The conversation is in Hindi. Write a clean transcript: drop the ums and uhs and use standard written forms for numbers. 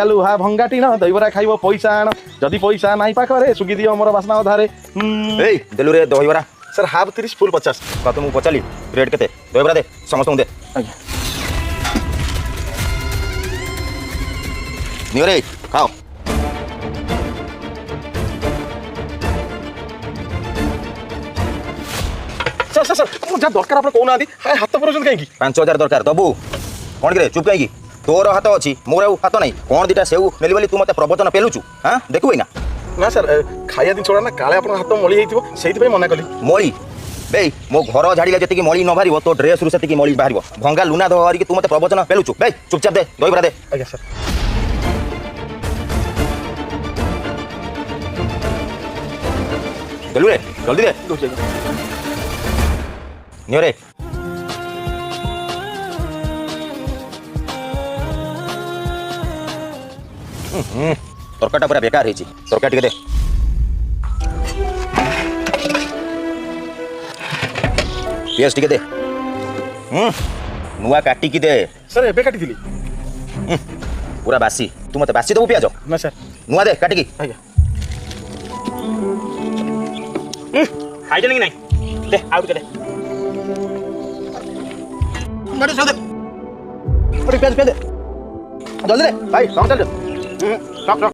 लुहा भंगा टीण दहीबरा खाइब पैसा आण जदि पैसा नाई पाखरे सुगी दियो मोर बासना अधारे ए देलु रे दहीबरा सर हाफ 30 फुल 50 का तुमको पचाली रेट केते दहीबरा दे समस्त दे आज्ञा नियो रे खाओ सर सर सर मु जा दरकार आपण कोना आदि हाथ परजन काई की 5000 दरकार दबु कोन करे चुप काई की तोर हाथ अछि मोर हाथ नहीं कोन दिटा सेउ नेली बोली तू मते प्रवचन पेलुचु हां देखुई ना ना सर खाया दिन छोड़ा ना काले आपण हाथ मळी हेतिबो सेति पे मना कली मळी बे मो घर झाड़िले जति की मळी न भारिबो तो ड्रेस रु सेति की मळी बाहरिबो भंगा लुना धरी की तू मते प्रवचन पेलुचु बे चुपचाप दे दहीबरा दे आज्ञा सर देलु रे जल्दी दे नियो रे तरकाटा पूरा बेकार है तरकारी टिके दे पियाज टिके दे नुआ काटी की दे सर एबे काटी दिली पूरा बासी तू मते बासी दबु पियाज ना सर नुआ दे काटी की आज्ञा खाइ देनी नहीं दे आउट दे मारे सो दे अरे प्याज दे जल्दी दे भाई साउंड चल स्टॉप स्टॉप